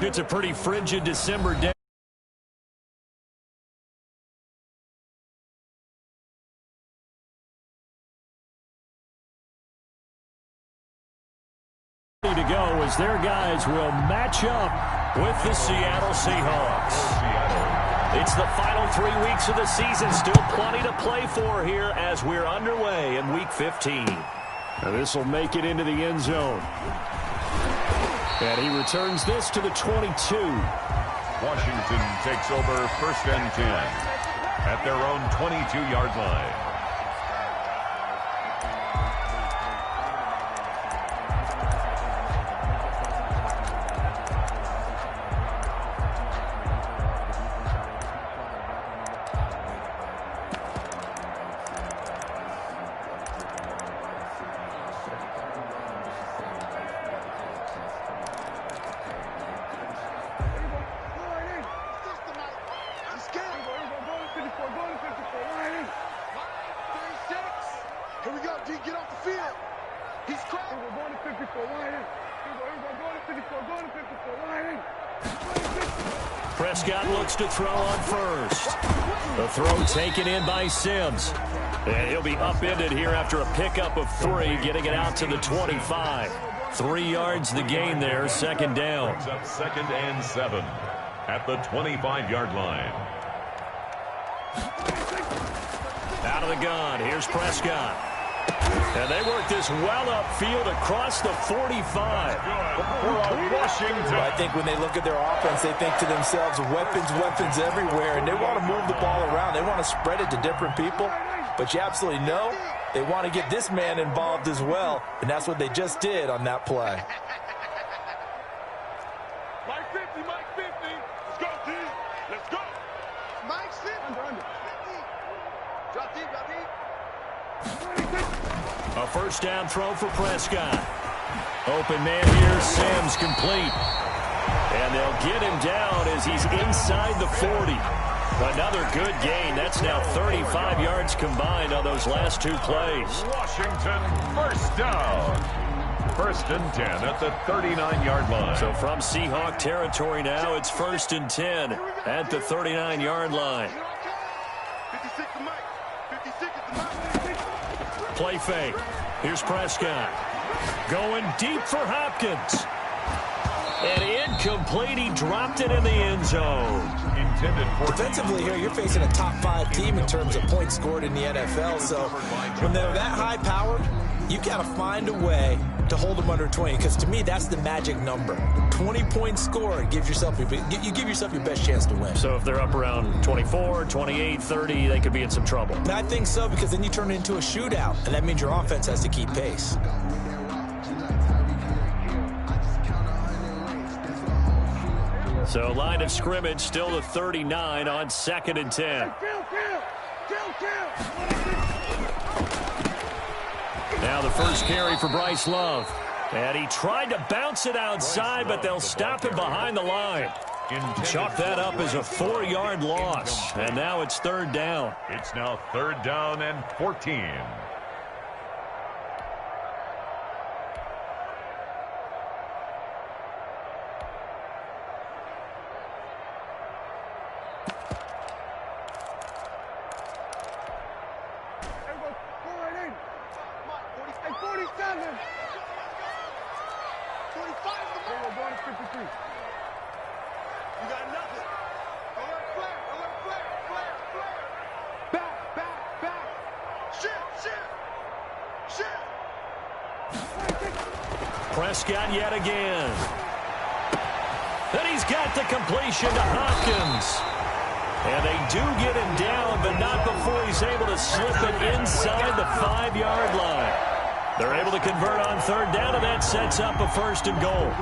it's a pretty frigid December day. To go as their guys will match up with the Seattle Seahawks. It's the final 3 weeks of the season. Still plenty to play for here as we're underway in Week 15. Now this will make it into the end zone. And he returns this to the 22. Washington takes over 1st and 10 at their own 22-yard line. Here we go, D. Get off the field. He's cracked. We're going to 54. Line in. Going to 54. Going to 54. Line in. Prescott looks to throw on first. The throw taken in by Sims. And he'll be upended here after a pickup of 3, getting it out to the 25. 3 yards the gain there, 2nd down. Brings up 2nd and 7 at the 25-yard line. Out of the gun, here's Prescott. And they work this well upfield across the 45. Washington. I think when they look at their offense, they think to themselves, weapons everywhere, and they want to move the ball around. They want to spread it to different people, but you absolutely know they want to get this man involved as well, and that's what they just did on that play. Mike 50, Mike 50. Let's go, D. Let's go. Mike 50. Under. 50. Drop deep, drop deep. A first down throw for Prescott. Open man here, Sims complete. And they'll get him down as he's inside the 40. Another good gain. That's now 35 yards combined on those last 2 plays. Washington, first down. 1st and 10 at the 39-yard line. So from Seahawk territory now, it's 1st and 10 at the 39-yard line. 56 to Mike. 56 to Mike. Play fake. Here's Prescott. Going deep for Hopkins. And incomplete. He dropped it in the end zone. Intended for defensively here, you're facing a top 5 team in terms of points scored in the NFL. So when they're that high powered, you got to find a way to hold them under 20, because to me that's the magic number. 20 points scored gives yourself, you give yourself your best chance to win. So if they're up around 24, 28, 30, they could be in some trouble. And I think so, because then you turn it into a shootout, and that means your offense has to keep pace. So line of scrimmage still the 39 on 2nd and 10. Now the first carry for Bryce Love. And he tried to bounce it outside, but they'll stop him behind the line. Chalk that up as a 4-yard loss. And now it's 3rd down. It's now 3rd down and 14. Prescott yet again. And he's got the completion to Hopkins. And they do get him down, but not before he's able to slip it inside the 5-yard line. They're able to convert on 3rd down, and that sets up a 1st and goal.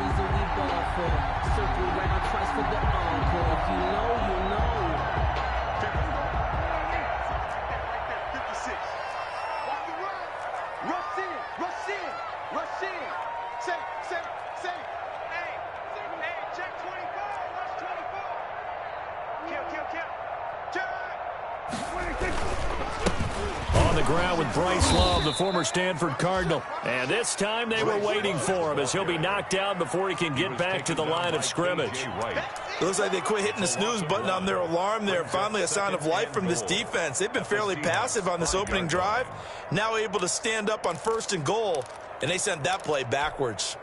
ground with Bryce Love, the former Stanford Cardinal. And this time they were waiting for him as he'll be knocked down before he can get back to the line of scrimmage. It looks like they quit hitting the snooze button on their alarm there. Finally a sign of life from this defense. They've been fairly passive on this opening drive. Now able to stand up on 1st and goal, and they sent that play backwards.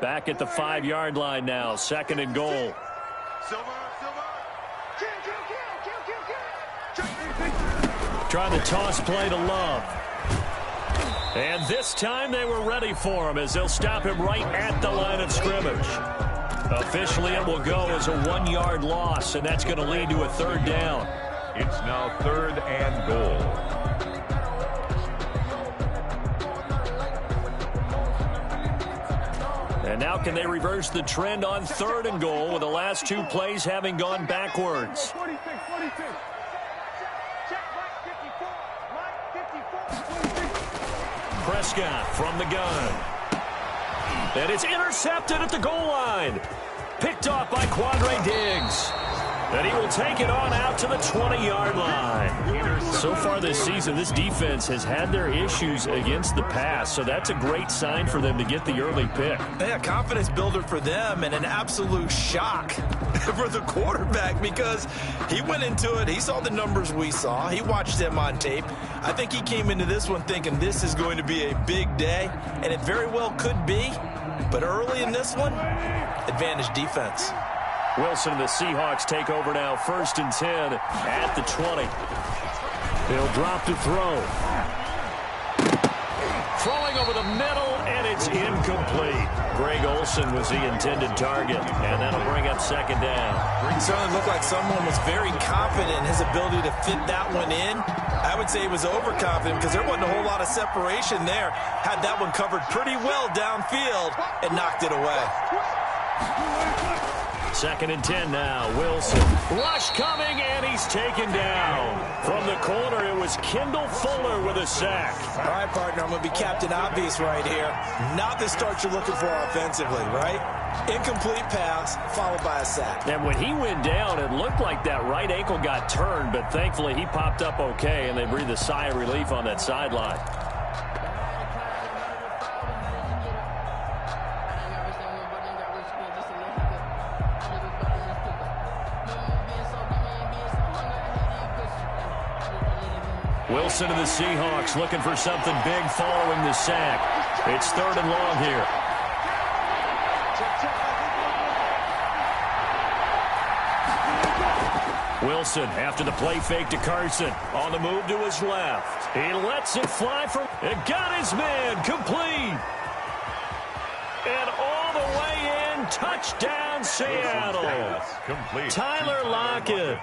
Back at the 5-yard line now, 2nd and goal. Trying to toss play to Love. And this time they were ready for him as they'll stop him right at the line of scrimmage. Officially, it will go as a 1-yard loss, and that's going to lead to a 3rd down. It's now 3rd and goal. And now can they reverse the trend on 3rd and goal with the last 2 plays having gone backwards? Prescott from the gun. And it's intercepted at the goal line. Picked off by Quandre Diggs. And he will take it on out to the 20-yard line. So far this season, this defense has had their issues against the pass, so that's a great sign for them to get the early pick. Yeah, confidence builder for them and an absolute shock for the quarterback because he went into it. He saw the numbers we saw. He watched them on tape. I think he came into this one thinking this is going to be a big day, and it very well could be. But early in this one, advantage defense. Wilson and the Seahawks take over now, 1st and 10 at the 20. He'll drop to throw. Throwing over the middle, and it's incomplete. Greg Olsen was the intended target, and that'll bring up 2nd down. It certainly looked like someone was very confident in his ability to fit that one in. I would say he was overconfident because there wasn't a whole lot of separation there. Had that one covered pretty well downfield and knocked it away. 2nd and 10 now. Wilson. Rush coming, and he's taken down. From the corner, it was Kendall Fuller with a sack. All right, partner, I'm going to be Captain Obvious right here. Not the start you're looking for offensively, right? Incomplete pass, followed by a sack. And when he went down, it looked like that right ankle got turned, but thankfully he popped up okay, and they breathed a sigh of relief on that sideline. Wilson and the Seahawks looking for something big following the sack. It's 3rd and long here. Wilson after the play fake to Carson. On the move to his left. He lets it fly from... It got his man complete. And all the way in. Touchdown, Seattle. Tyler Lockett.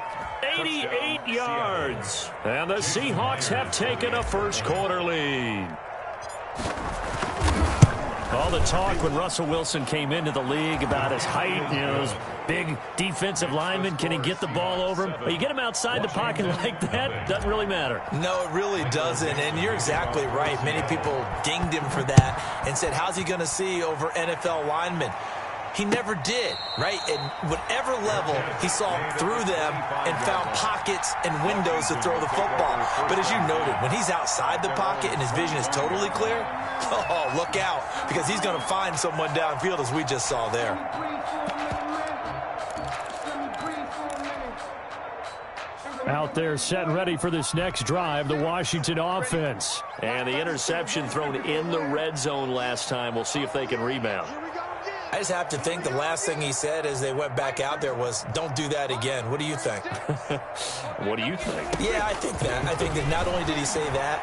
88 yards. And the Seahawks have taken a 1st quarter lead. All the talk when Russell Wilson came into the league about his height, you know, those big defensive linemen, can he get the ball over him? But you get him outside the pocket like that, doesn't really matter. No, it really doesn't, and you're exactly right. Many people dinged him for that and said, how's he going to see over NFL linemen? He never did, right? At whatever level, he saw through them and found pockets and windows to throw the football. But as you noted, when he's outside the pocket and his vision is totally clear, oh, look out, because he's going to find someone downfield, as we just saw there. Out there set and ready for this next drive, the Washington offense. And the interception thrown in the red zone last time. We'll see if they can rebound. I just have to think the last thing he said as they went back out there was, don't do that again. What do you think? What do you think? Yeah, I think that. I think that not only did he say that,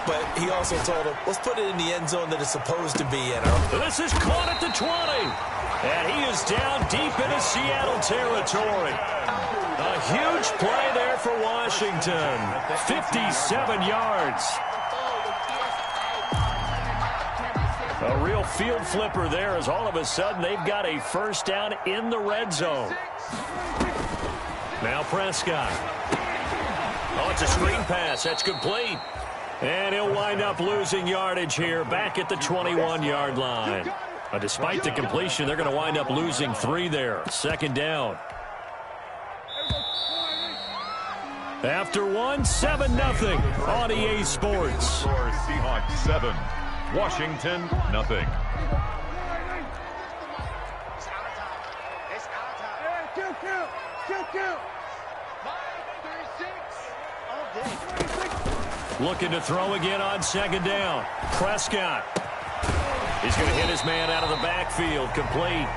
but he also told him, let's put it in the end zone that it's supposed to be in. This is caught at the 20. And he is down deep into Seattle territory. A huge play there for Washington. 57 yards. A real field flipper there as all of a sudden they've got a 1st down in the red zone. Now Prescott. Oh, it's a screen pass. That's complete. And he'll wind up losing yardage here back at the 21-yard line. Despite the completion, they're going to wind up losing 3 there. 2nd down. After one, 7-0 on EA Sports. Score Seahawks 7, Washington 0. Looking to throw again on second down. Prescott. He's going to hit his man out of the backfield. Complete.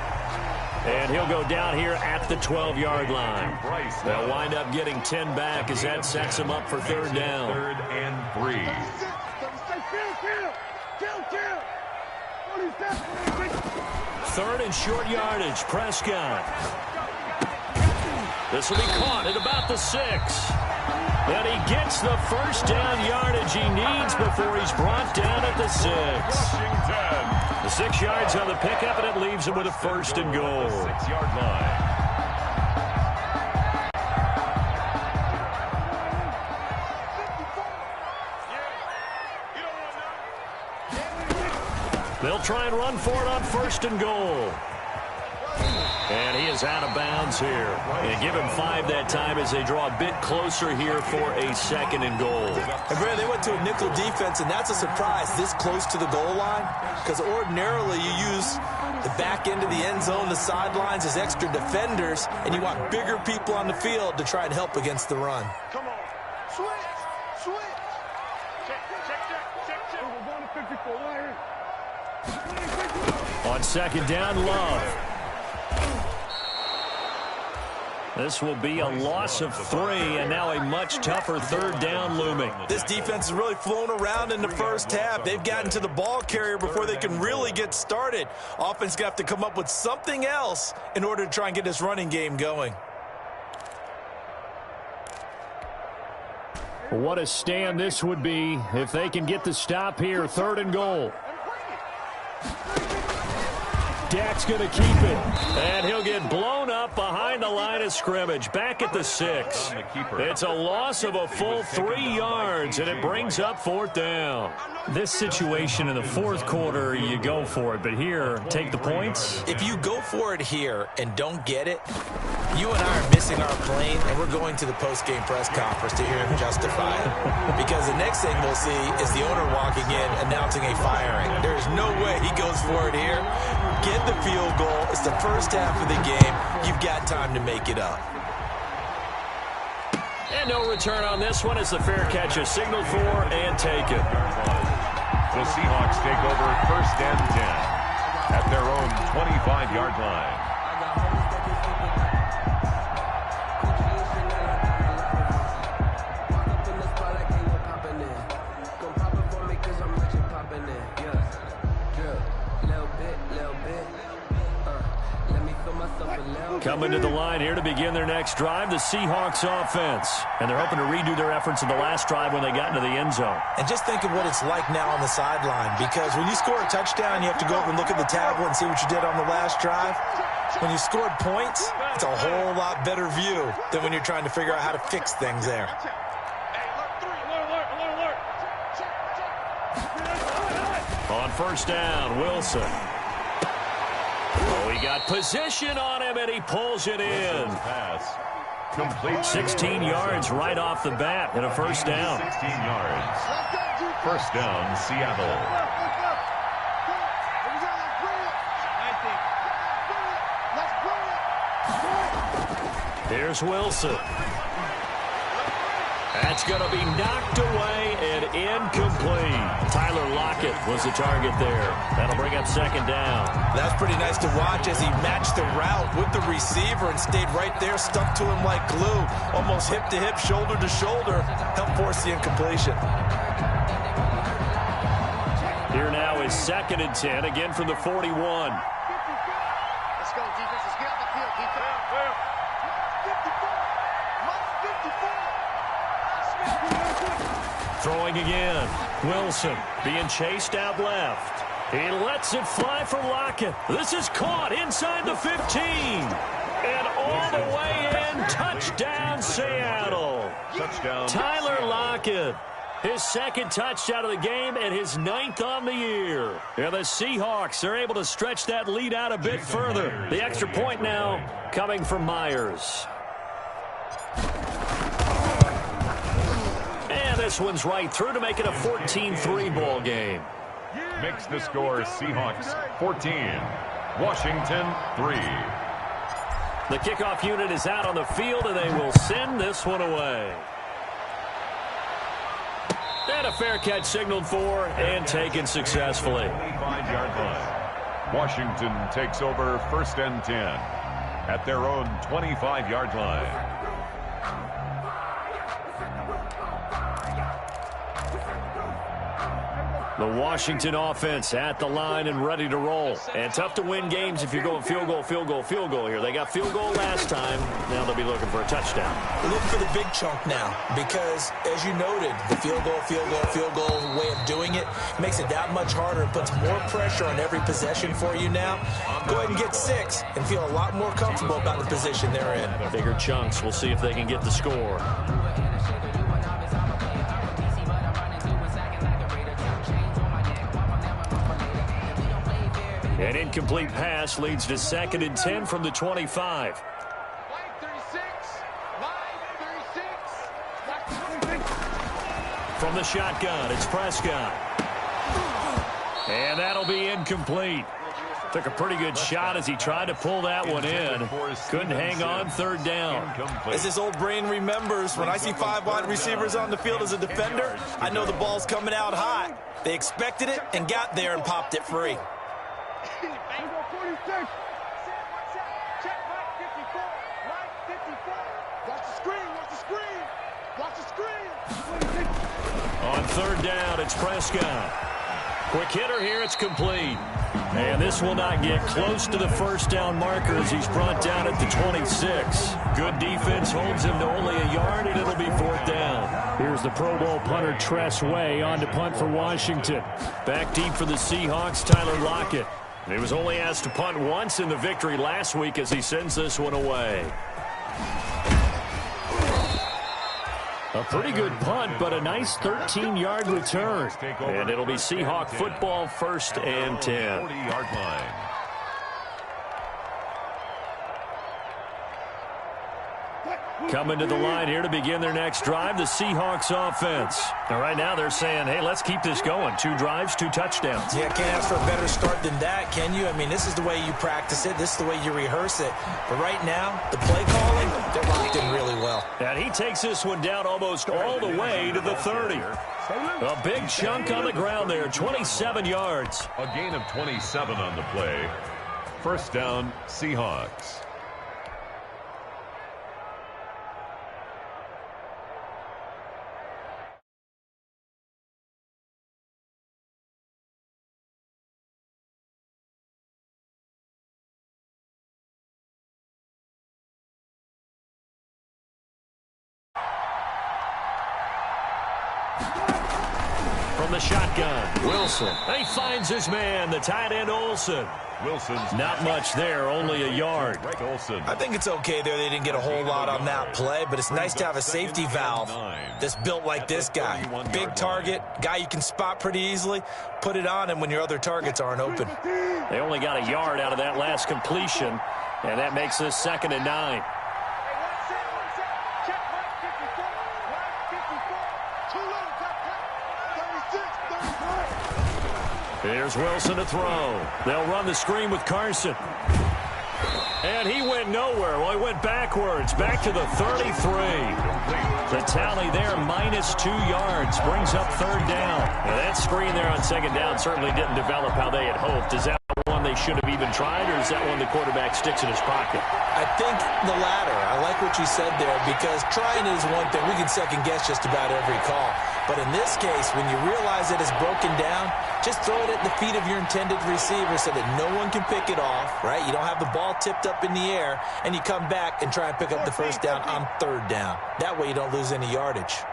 And he'll go down here at the 12-yard line. They'll wind up getting 10 back as that sets him up for third down. 3rd and 3. Third and short yardage. Prescott. This will be caught at about the 6. And he gets the first down yardage he needs before he's brought down at the 6. Washington. The 6 yards on the pickup, and it leaves him with a first and goal. 6-yard line. They'll try and run for it on first and goal. And he is out of bounds here. And give him 5 that time as they draw a bit closer here for a 2nd and goal. And Brad, they went to a nickel defense, and that's a surprise this close to the goal line, because ordinarily you use the back end of the end zone, the sidelines as extra defenders, and you want bigger people on the field to try and help against the run. Come on. Switch. Check. We're going to 54. On second down, Love. This will be a loss of 3, and now a much tougher third down looming. This defense is really flown around in the first half. They've gotten to the ball carrier before they can really get started. Offense got to come up with something else in order to try and get this running game going. What a stand this would be if they can get the stop here. 3rd and goal. Dak's going to keep it, and he'll get blown up behind the line of scrimmage. Back at the 6. It's a loss of a full 3 yards, and it brings up 4th down. This situation in the 4th quarter, you go for it, but here, take the points. If you go for it here and don't get it, you and I are missing our plane, and we're going to the post-game press conference to hear him justify it. Because the next thing we'll see is the owner walking in announcing a firing. There's no way he goes for it here. Get the field goal. It's the first half of the game. You've got time to make it up. And no return on this one as the fair catch is signaled for and taken. The Seahawks take over 1st and 10 at their own 25-yard line. Coming to the line here to begin their next drive, the Seahawks offense. And they're hoping to redo their efforts in the last drive when they got into the end zone. And just think of what it's like now on the sideline, because when you score a touchdown, you have to go over and look at the tablet and see what you did on the last drive. When you scored points, it's a whole lot better view than when you're trying to figure out how to fix things there. On first down, Wilson. Oh, he got position on him, and he pulls it in. Pass. Complete. 16 yards right off the bat and a first down. 16 yards. First down, Seattle. Here's Wilson. That's going to be knocked away and incomplete. Tyler Lockett was the target there. That'll bring up second down. That's pretty nice to watch as he matched the route with the receiver and stayed right there, stuck to him like glue, almost hip to hip, shoulder to shoulder, helped force the incompletion. Here now is 2nd and 10, again from the 41. Let's go, defense. Let's get out the field, defense. 54. Throwing again. Wilson being chased out left. He lets it fly for Lockett. This is caught inside the 15. And all the way in. Touchdown, Seattle. Touchdown. Tyler Lockett. His 2nd touchdown of the game and his 9th on the year. And the Seahawks are able to stretch that lead out a bit further. The extra point now coming from Myers. this one's right through to make it a 14-3 ball game. Makes the score Seahawks 14, Washington 3. The kickoff unit is out on the field, and they will send this one away. And a fair catch signaled for and taken successfully. 25-yard line. Washington takes over 1st and 10 at their own 25-yard line. The Washington offense at the line and ready to roll. And tough to win games if you're going field goal, field goal, field goal here. They got field goal last time. Now they'll be looking for a touchdown. Look for the big chunk now because, as you noted, the field goal way of doing it makes it that much harder. It puts more pressure on every possession for you now. Go ahead and get 6 and feel a lot more comfortable about the position they're in. Bigger chunks. We'll see if they can get the score. An incomplete pass leads to 2nd and 10 from the 25. From the shotgun, it's Prescott. And that'll be incomplete. Took a pretty good shot as he tried to pull that one in. Couldn't hang on 3rd down. As his old brain remembers, when I see 5 wide receivers on the field as a defender, I know the ball's coming out hot. They expected it and got there and popped it free. On 3rd down, it's Prescott. Quick hitter here, it's complete. And this will not get close to the 1st down marker as he's brought down at the 26. Good defense holds him to only a yard, and it'll be 4th down. Here's the Pro Bowl punter Tress Way on to punt for Washington. Back deep for the Seahawks, Tyler Lockett. He was only asked to punt once in the victory last week as he sends this one away. A pretty good punt, but a nice 13-yard return. And it'll be Seahawk football 1st and 10. 40-yard line. Coming to the line here to begin their next drive, the Seahawks offense. And right now they're saying, hey, let's keep this going. 2 drives, 2 touchdowns. Yeah, can't ask for a better start than that, can you? I mean, this is the way you practice it. This is the way you rehearse it. But right now, the play calling, they're locked in really well. And he takes this one down almost all the way to the 30. A big chunk on the ground there, 27 yards. A gain of 27 on the play. 1st down, Seahawks. From the shotgun, Wilson. And he finds his man, the tight end Olsen. Wilson's not much there, only a yard. I think it's okay there. They didn't get a whole lot on that play, but it's nice to have a safety valve that's built like this guy. Big target, guy you can spot pretty easily. Put it on him when your other targets aren't open. They only got a yard out of that last completion, and that makes this 2nd and 9. Here's Wilson to throw. They'll run the screen with Carson. And he went nowhere. Well, he went backwards, back to the 33. The tally there, -2 yards, brings up 3rd down. Now, that screen there on 2nd down certainly didn't develop how they had hoped. Is that one they should have even tried, or is that one the quarterback sticks in his pocket? I think the latter. I like what you said there, because trying is one thing. We can second-guess just about every call. But in this case, when you realize that it's broken down, just throw it at the feet of your intended receiver so that no one can pick it off, right? You don't have the ball tipped up in the air, and you come back and try and pick up the 1st down on 3rd down. That way you don't lose any yardage.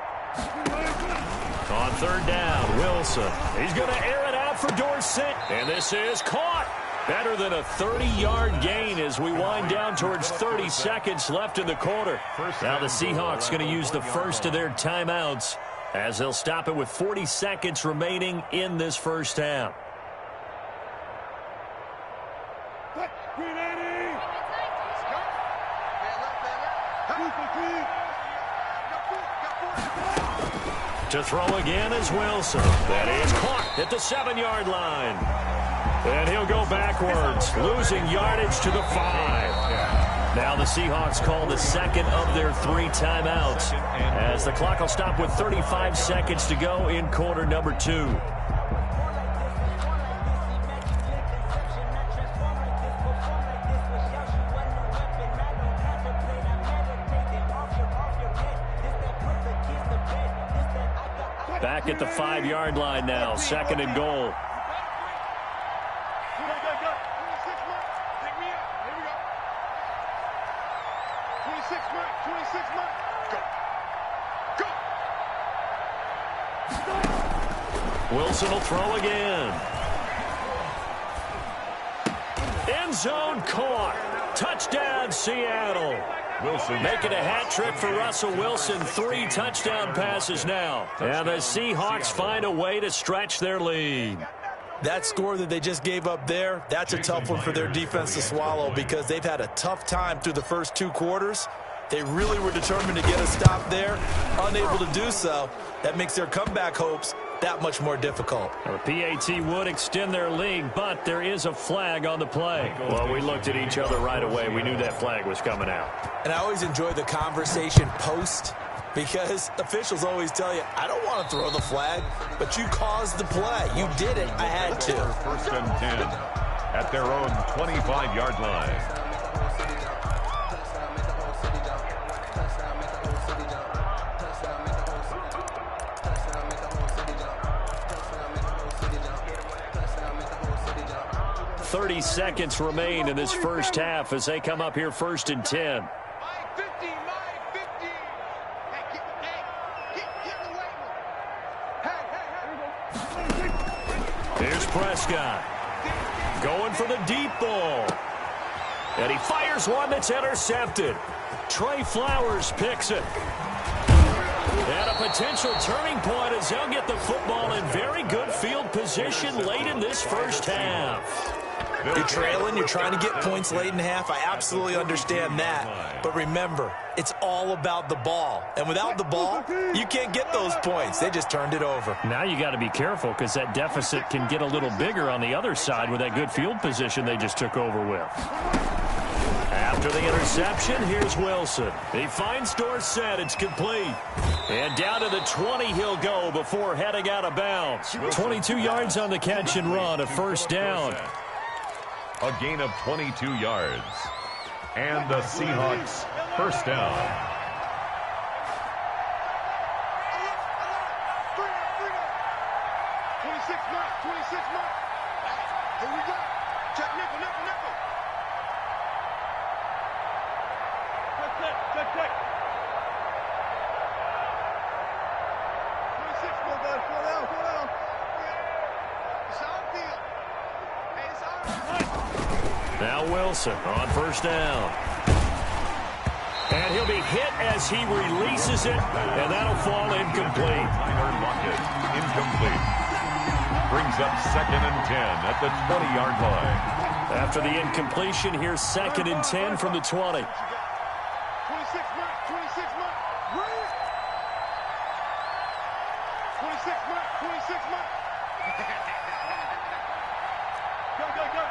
On 3rd down, Wilson. He's going to air it out for Dorsett, and this is caught. Better than a 30-yard gain as we wind down towards 30 seconds left in the quarter. Now the Seahawks going to use the first of their timeouts as they'll stop it with 40 seconds remaining in this 1st half. To throw again is Wilson. That is caught at the 7-yard line. And he'll go backwards, losing yardage to the 5. Now the Seahawks call the second of their 3 timeouts, as the clock will stop with 35 seconds to go in quarter number 2. Back at the 5-yard line now, 2nd and goal. Wilson will throw again. End zone caught. Touchdown, Seattle. Wilson making a hat trick for Russell Wilson. 3 touchdown passes now. And the Seahawks find a way to stretch their lead. That score that they just gave up there, that's a tough one for their defense to swallow because they've had a tough time through the first 2 quarters. They really were determined to get a stop there, unable to do so. That makes their comeback hopes that much more difficult. The PAT would extend their lead, but there is a flag on the play. Well, we looked at each other right away. We knew that flag was coming out. And I always enjoy the conversation post because officials always tell you, I don't want to throw the flag, but you caused the play. You did it. I had to. 1st and 10 at their own 25-yard line. .30 seconds remain in this first half as they come up here 1st and 10. Here's Prescott. Going for the deep ball. And he fires one that's intercepted. Trey Flowers picks it. And a potential turning point as they'll get the football in very good field position late in this first half. You're trailing, you're trying to get points late in half. I absolutely understand that. But remember, it's all about the ball. And without the ball, you can't get those points. They just turned it over. Now you got to be careful because that deficit can get a little bigger on the other side with that good field position they just took over with. After the interception, here's Wilson. He finds Dorsett. It's complete. And down to the 20 he'll go before heading out of bounds. 22 yards on the catch and run, a 1st down. A gain of 22 yards. And the Seahawks 1st down. Here we go. Check nickel. Check. 26, slow down. It's our field. Hey, it's our. Now Wilson on 1st down. And he'll be hit as he releases it, and that'll fall incomplete. Incomplete. Brings up 2nd and 10 at the 20-yard line. After the incompletion, here's 2nd and 10 from the 20. 26 mark. 26 mark. 26 mark. Go.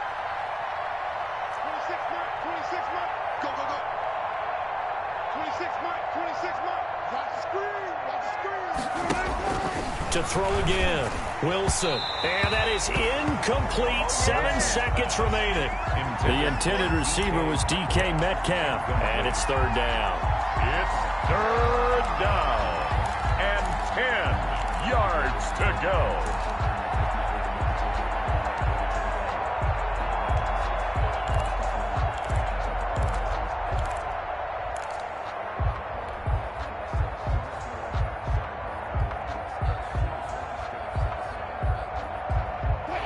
26 mark. Go. 26 mark. Watch the screen. To throw again, Wilson. And that is incomplete. 7 seconds remaining. The intended receiver was DK Metcalf. And it's 3rd down. It's 3rd down. And 10 yards to go.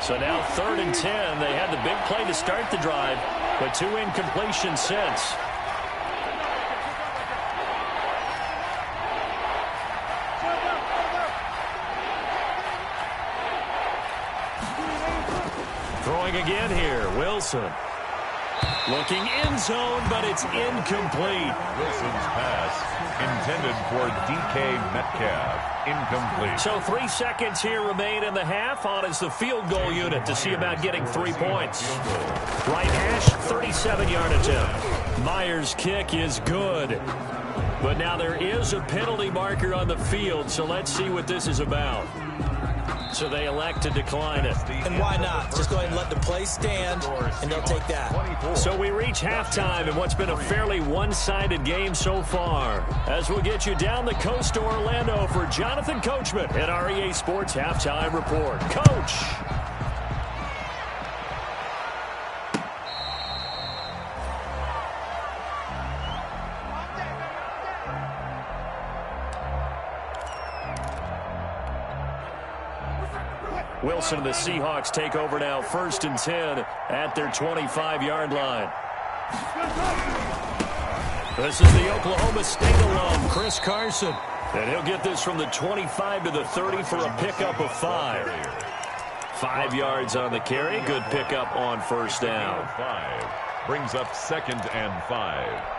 So now 3rd and 10. They had the big play to start the drive, but 2 incompletions since. Throwing again here, Wilson. Looking end zone, but it's incomplete. Wilson's pass intended for DK Metcalf. Incomplete. So 3 seconds here remain in the half on as the field goal unit to see about getting 3 points. Right hash, 37-yard attempt. Myers' kick is good. But now there is a penalty marker on the field, so let's see what this is about. So they elect to decline it. And why not? Just go ahead and let the play stand, and they'll take that. So we reach halftime in what's been a fairly one-sided game so far. As we'll get you down the coast to Orlando for Jonathan Coachman at our EA Sports Halftime Report. Coach! Wilson and the Seahawks take over now, 1st and 10 at their 25-yard line. This is the Oklahoma State alum, Chris Carson. And he'll get this from the 25 to the 30 for a pickup of 5. 5 yards on the carry. Good pickup on 1st down. 5 brings up 2nd and 5.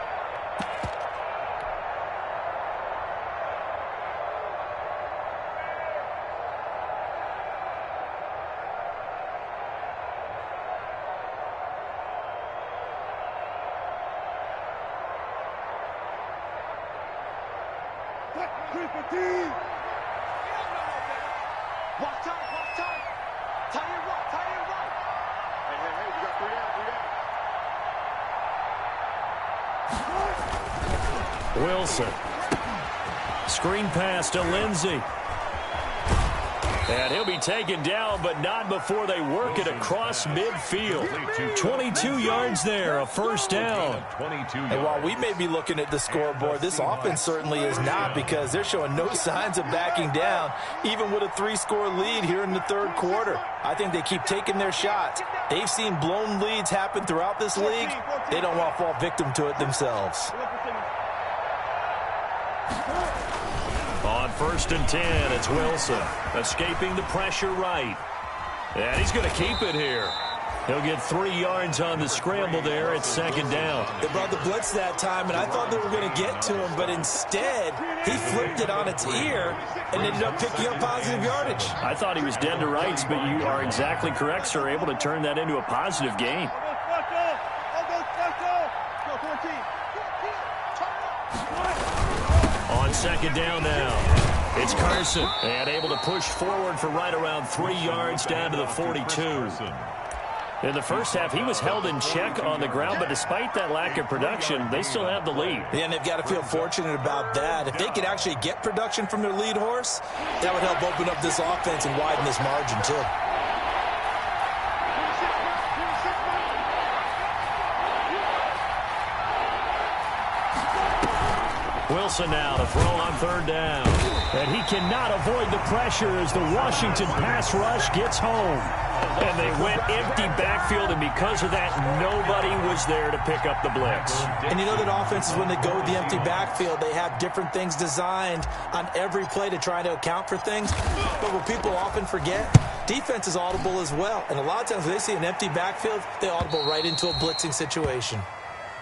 Wilson. Screen pass to Lindsey. And he'll be taken down, but not before they work it across midfield. 22 yards there, a 1st down. And while we may be looking at the scoreboard, this offense certainly is not, because they're showing no signs of backing down, even with a 3-score lead here in the 3rd quarter. I think they keep taking their shots. They've seen blown leads happen throughout this league. They don't want to fall victim to it themselves. On 1st and 10, it's Wilson. Escaping the pressure right. And he's going to keep it here. He'll get 3 yards on the scramble there at 2nd down. They brought the blitz that time, and I thought they were going to get to him, but instead, he flipped it on its ear and ended up picking up positive yardage. I thought he was dead to rights, but you are exactly correct, sir. Able to turn that into a positive gain. On 2nd down now. It's Carson, and able to push forward for right around 3 yards down to the 42. In the first half, he was held in check on the ground, but despite that lack of production, they still have the lead. Yeah, and they've got to feel fortunate about that. If they could actually get production from their lead horse, that would help open up this offense and widen this margin, too. Wilson now to throw on 3rd down. And he cannot avoid the pressure as the Washington pass rush gets home. And they went empty backfield, and because of that, nobody was there to pick up the blitz. And you know that offenses, when they go with the empty backfield, they have different things designed on every play to try to account for things. But what people often forget, defense is audible as well. And a lot of times when they see an empty backfield, they audible right into a blitzing situation.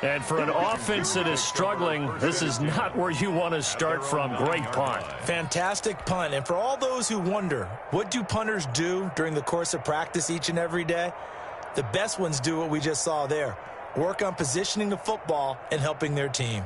And for an offense that is struggling, this is not where you want to start from. Great punt. Fantastic punt. And for all those who wonder, what do punters do during the course of practice each and every day? The best ones do what we just saw there. Work on positioning the football and helping their team.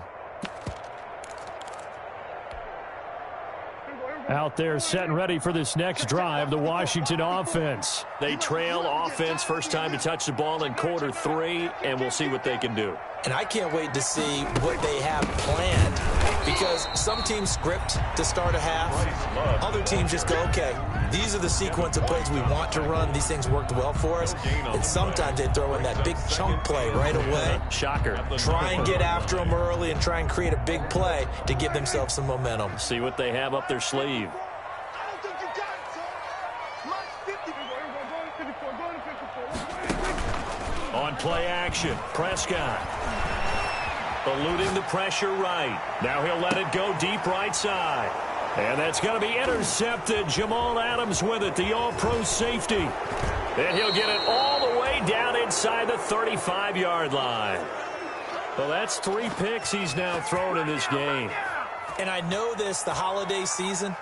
Out there set and ready for this next drive, the Washington offense. They trail offense, first time to touch the ball in quarter 3, and we'll see what they can do. And I can't wait to see what they have planned, because some teams script to start a half. Other teams just go, okay, these are the sequence of plays we want to run. These things worked well for us. And sometimes they throw in that big chunk play right away. Shocker. Try and get after them early and try and create a big play to give themselves some momentum. See what they have up their sleeve. On play action, Prescott. Eluding the pressure right. Now he'll let it go deep right side. And that's going to be intercepted. Jamal Adams with it, the all-pro safety. And he'll get it all the way down inside the 35-yard line. Well, that's 3 picks he's now thrown in this game. And I know this, the holiday season,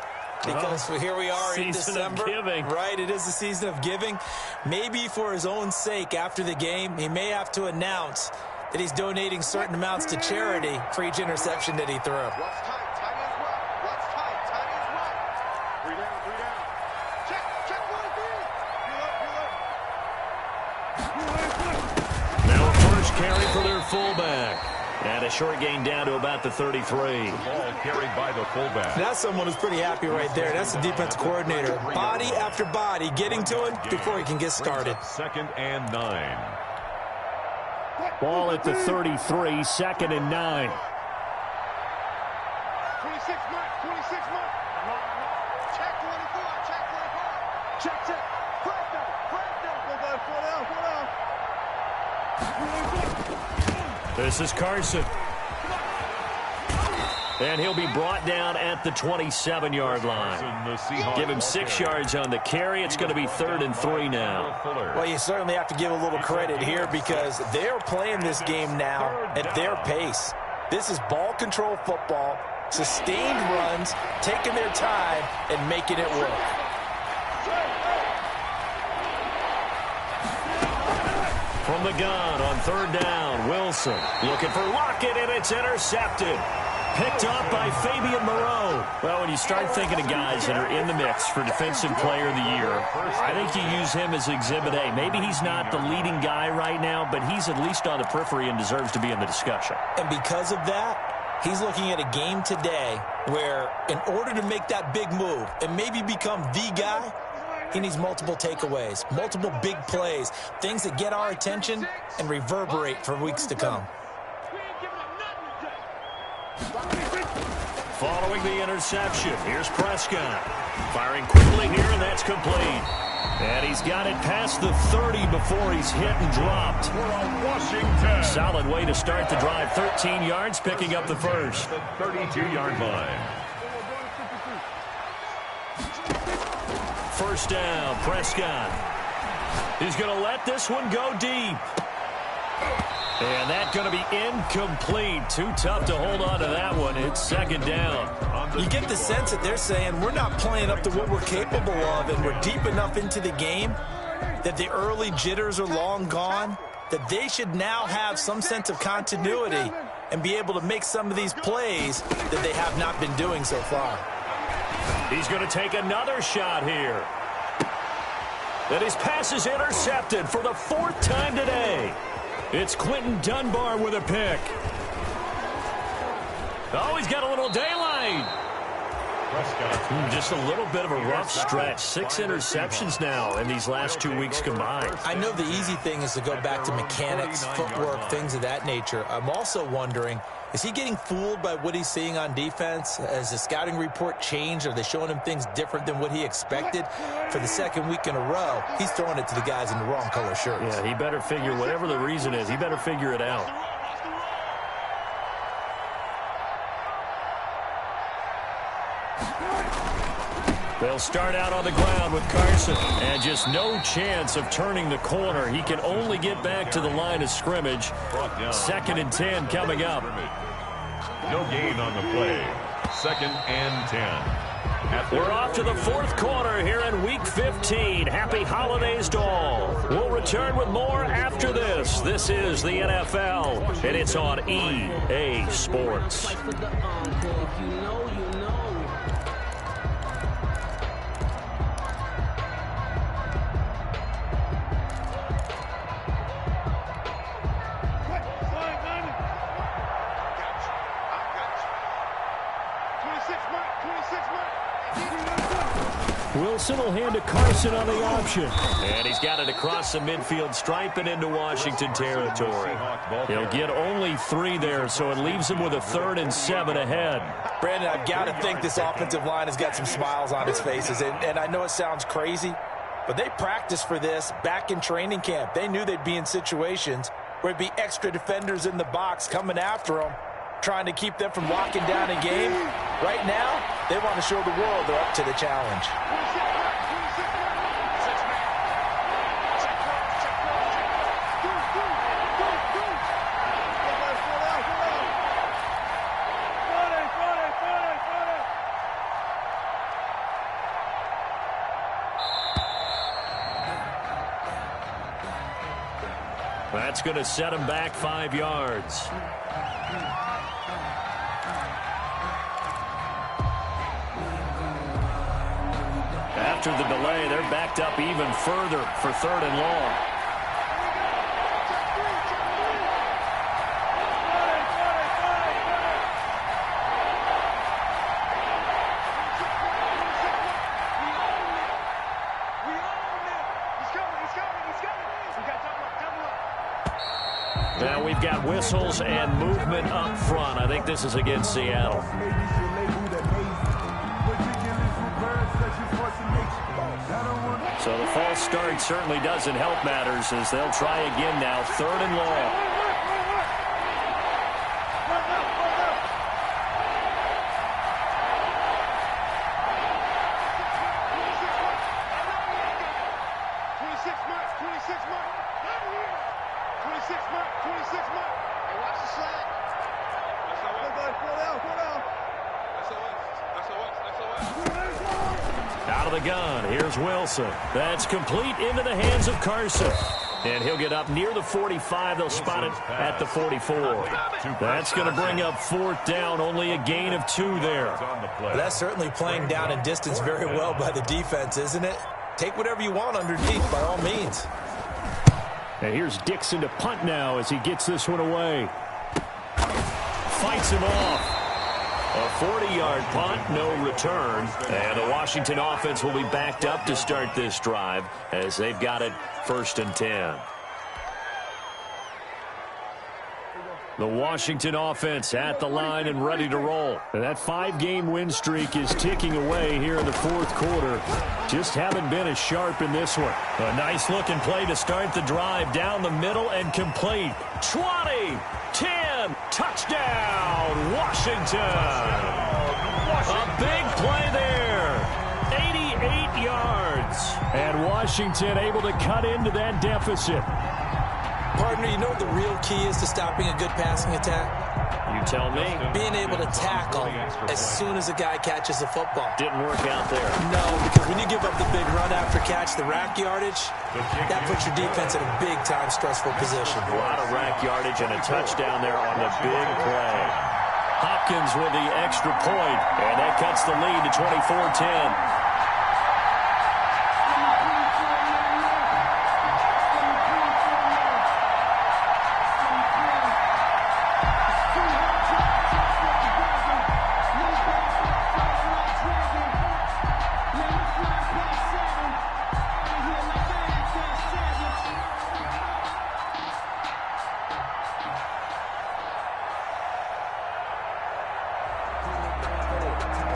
because here we are in December. Season of giving. Right, it is the season of giving. Maybe for his own sake, after the game, he may have to announce that he's donating certain amounts to charity for each interception that he threw. What's tight? Tight is what? What's tight? Tight is what? 3 down, 3 down. Check one, B. Now a first carry for their fullback. And a short gain down to about the 33. Ball carried by the fullback. That's someone who's pretty happy right there. That's the defense coordinator. Body after body getting to him before he can get started. 2nd and 9. Ball at the 33, 2nd and 9. 26 mark, 26 mark. Check 24, check 24. Check. Flag down. This is Carson. And he'll be brought down at the 27-yard line. Give him 6 yards on the carry. It's going to be 3rd and 3 now. Well, you certainly have to give a little credit here because they're playing this game now at their pace. This is ball control football, sustained runs, taking their time, and making it work. From the gun on 3rd down, Wilson looking for Lockett, and it's intercepted. Picked up by Fabian Moreau. Well, when you start thinking of guys that are in the mix for Defensive Player of the Year, I think you use him as Exhibit A. Maybe he's not the leading guy right now, but he's at least on the periphery and deserves to be in the discussion. And because of that, he's looking at a game today where in order to make that big move and maybe become the guy, he needs multiple takeaways, multiple big plays, things that get our attention and reverberate for weeks to come. Following the interception, here's Prescott. Firing quickly here, and that's complete. And he's got it past the 30 before he's hit and dropped. We're on Washington. Solid way to start the drive. 13 yards, picking up the first. The 32-yard line. First down, Prescott. He's going to let this one go deep. And that's going to be incomplete. Too tough to hold on to that one. It's 2nd down. You get the sense that they're saying we're not playing up to what we're capable of, and we're deep enough into the game that the early jitters are long gone, that they should now have some sense of continuity and be able to make some of these plays that they have not been doing so far. He's going to take another shot here. And his pass is intercepted for the 4th time today. It's Quentin Dunbar with a pick. Oh, he's got a little daylight. Just a little bit of a rough stretch. 6 interceptions now in these last 2 weeks combined. I know the easy thing is to go back to mechanics, footwork, things of that nature. I'm also wondering, is he getting fooled by what he's seeing on defense? Has the scouting report changed? Are they showing him things different than what he expected? For the 2nd week in a row, he's throwing it to the guys in the wrong color shirts. Yeah, he better figure, whatever the reason is, he better figure it out. They'll start out on the ground with Carson. And just no chance of turning the corner. He can only get back to the line of scrimmage. 2nd and 10 coming up. No gain on the play. 2nd and 10. We're off to the 4th quarter here in Week 15. Happy holidays to all. We'll return with more after this. This is the NFL, and it's on EA Sports. Wilson will hand to Carson on the option. And he's got it across the midfield stripe and into Washington territory. He'll get only 3 there, so it leaves him with a 3rd and 7 ahead. Brandon, I've got to think this offensive line has got some smiles on its faces. And I know it sounds crazy, but they practiced for this back in training camp. They knew they'd be in situations where it'd be extra defenders in the box coming after them, trying to keep them from locking down a game. Right now, they want to show the world they're up to the challenge. That's going to set him back 5 yards. After the delay, they're backed up even further for 3rd and long. Now we've got whistles and movement up front. I think this is against Seattle. So the false start certainly doesn't help matters as they'll try again now. 3rd and long. Out of the gun, here's Wilson. That's complete into the hands of Carson. And he'll get up near the 45. They'll spot it at the 44. That's going to bring up 4th down. Only a gain of 2 there. Well, that's certainly playing down in distance very well by the defense, isn't it? Take whatever you want underneath, by all means. And here's Dixon to punt now as he gets this one away. Fights him off. A 40-yard punt, no return. And the Washington offense will be backed up to start this drive as they've got it 1st and 10. The Washington offense at the line and ready to roll. And that 5-game win streak is ticking away here in the 4th quarter. Just haven't been as sharp in this one. A nice-looking play to start the drive down the middle and complete. 20, 10, touchdown, Washington. A big play there. 88 yards. And Washington able to cut into that deficit. Partner, you know what the real key is to stopping a good passing attack? You tell me. Being able to tackle as soon as a guy catches the football. Didn't work out there. No, because when you give up the big run after catch, the rack yardage, that puts your defense in a big-time stressful position. A lot of rack yardage and a touchdown there on the big play. Hopkins with the extra point, and that cuts the lead to 24-10.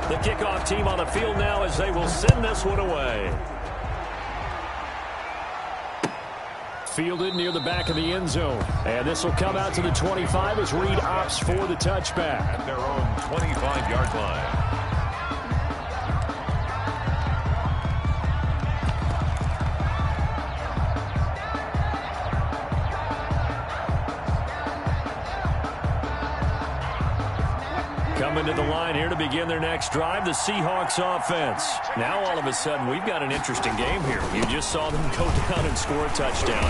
The kickoff team on the field now as they will send this one away. Fielded near the back of the end zone. And this will come out to the 25 as Reed opts for the touchback. At their own 25-yard line. Coming to the line here to begin their next drive, the Seahawks offense. Now all of a sudden we've got an interesting game here. You just saw them go down and score a touchdown.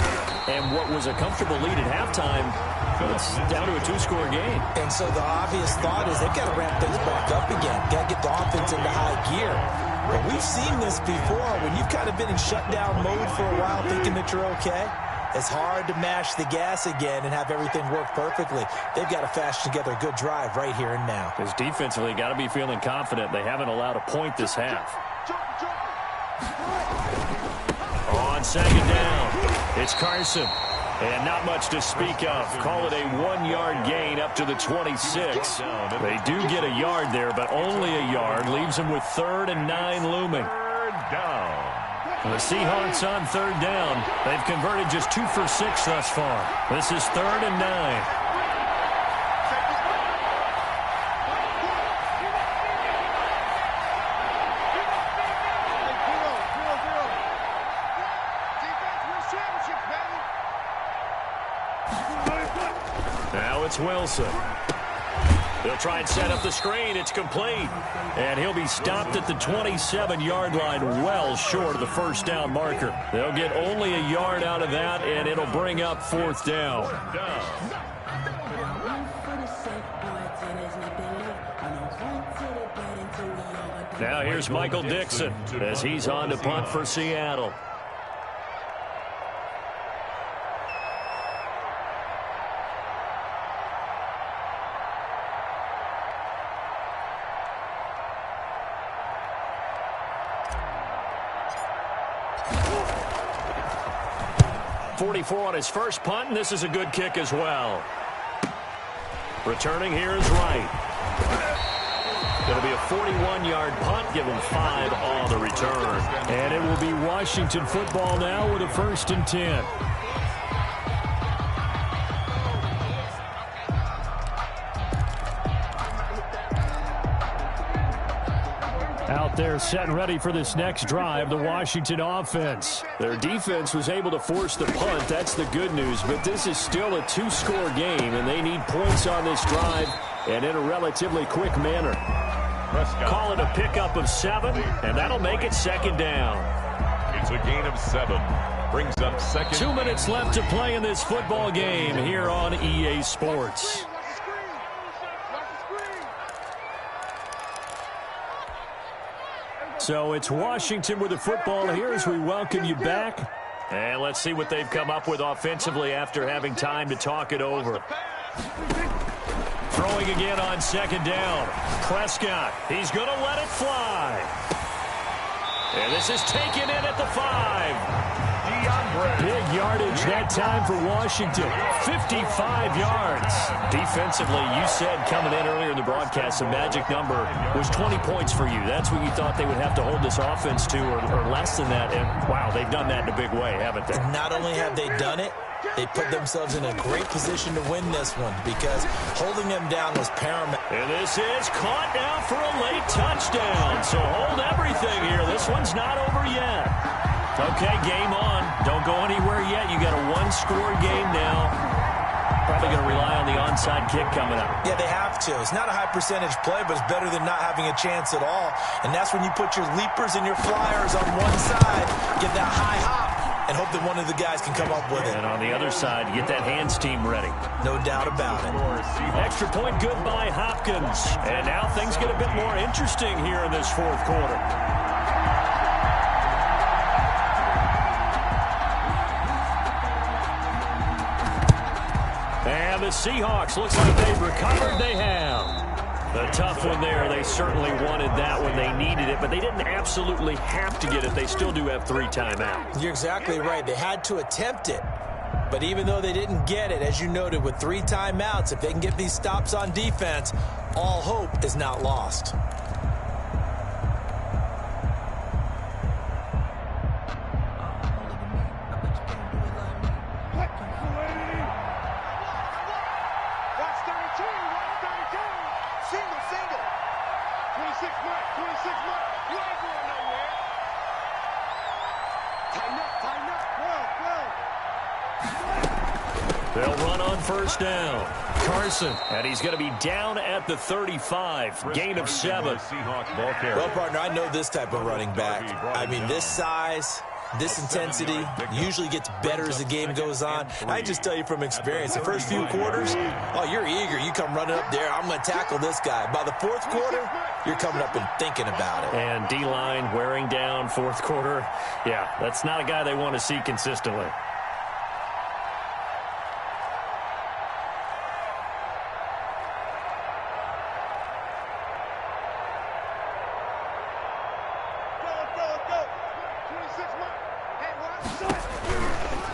And what was a comfortable lead at halftime, it's down to a 2-score game. And so the obvious thought is they've got to ramp things back up again. Got to get the offense into high gear. But we've seen this before when you've kind of been in shutdown mode for a while thinking that you're okay. It's hard to mash the gas again and have everything work perfectly. They've got to fashion together a good drive right here and now. Because defensively, got to be feeling confident. They haven't allowed a point this half. On 2nd down, it's Carson. And not much to speak of. Call it a 1-yard gain up to the 26. They do get a yard there, but only a yard. Leaves them with 3rd and 9 looming. 3rd down. The Seahawks on 3rd down. They've converted just 2 for 6 thus far. This is 3rd and 9. Now it's Wilson. They'll try and set up the screen. It's complete. And he'll be stopped at the 27-yard line, well short of the first down marker. They'll get only a yard out of that, and it'll bring up fourth down. Now here's Michael Dixon as he's on to punt for Seattle. .44 on his first punt, and this is a good kick as well. Returning here is Wright. It'll be a 41-yard punt, give him 5 on the return. And it will be Washington football now with a 1st and 10. Out there set and ready for this next drive, the Washington offense. Their defense was able to force the punt. That's the good news. But this is still a 2-score game, and they need points on this drive and in a relatively quick manner. Call it a pickup of 7, and that'll make it 2nd down. It's a gain of 7. Brings up 2nd. 2 minutes left to play in this football game here on EA Sports. So it's Washington with the football here as we welcome you back. And let's see what they've come up with offensively after having time to talk it over. Throwing again on 2nd down. Prescott, he's going to let it fly. And this is taken in at the 5. Big yardage that time for Washington. 55 yards. Defensively, you said coming in earlier in the broadcast, the magic number was 20 points for you. That's what you thought they would have to hold this offense to, or less than that. And, wow, they've done that in a big way, haven't they? Not only have they done it, they put themselves in a great position to win this one because holding them down was paramount. And this is caught now for a late touchdown. So hold everything here. This one's not over yet. Okay, game on. Don't go anywhere yet. You got a 1-score game now. Probably going to rely on the onside kick coming up. Yeah, they have to. It's not a high percentage play, but it's better than not having a chance at all. And that's when you put your leapers and your flyers on one side, get that high hop, and hope that one of the guys can come up with it. And on the other side, get that hands team ready. No doubt about it. Extra point good by Hopkins. And now things get a bit more interesting here in this 4th quarter. And the Seahawks, looks like they've recovered. They have. A tough one there. They certainly wanted that when they needed it, but they didn't absolutely have to get it. They still do have 3 timeouts. You're exactly right. They had to attempt it. But even though they didn't get it, as you noted, with 3 timeouts, if they can get these stops on defense, all hope is not lost. They'll run on 1st down. Carson, and he's going to be down at the 35. Gain of 7. Well, partner, I know this type of running back. I mean, this size, this intensity usually gets better as the game goes on. I just tell you from experience, the first few quarters, oh, you're eager. You come running up there, I'm going to tackle this guy. By the 4th quarter, you're coming up and thinking about it. And D-line wearing down 4th quarter. Yeah, that's not a guy they want to see consistently.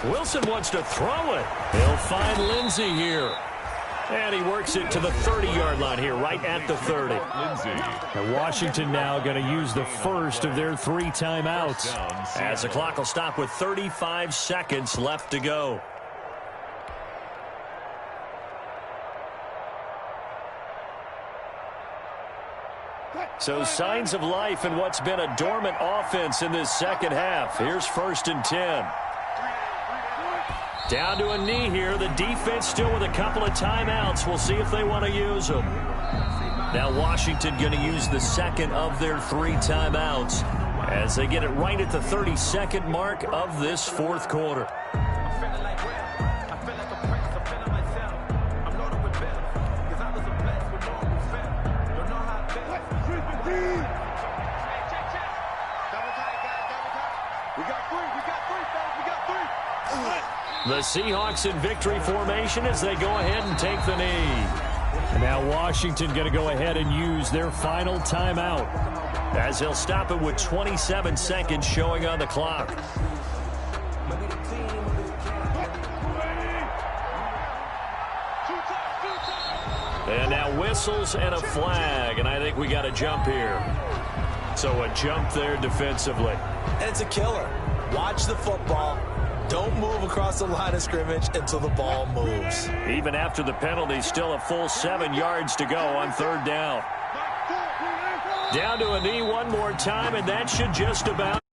Wilson wants to throw it. He'll find Lindsey here. And he works it to the 30-yard line here, right at the 30. And Washington now going to use the first of their 3 timeouts, as the clock will stop with 35 seconds left to go. So signs of life in what's been a dormant offense in this second half. Here's 1st and 10. Down to a knee here. The defense still with a couple of timeouts. We'll see if they want to use them. Now Washington going to use the second of their 3 timeouts as they get it right at the 32nd mark of this fourth quarter. The Seahawks in victory formation as they go ahead and take the knee. And now Washington going to go ahead and use their final timeout as they'll stop it with 27 seconds showing on the clock. And now whistles and a flag, and I think we got a jump here. So a jump there defensively. And it's a killer. Watch the football. Don't move across the line of scrimmage until the ball moves. Even after the penalty, still a full 7 yards to go on 3rd down. Down to a knee one more time, and that should just about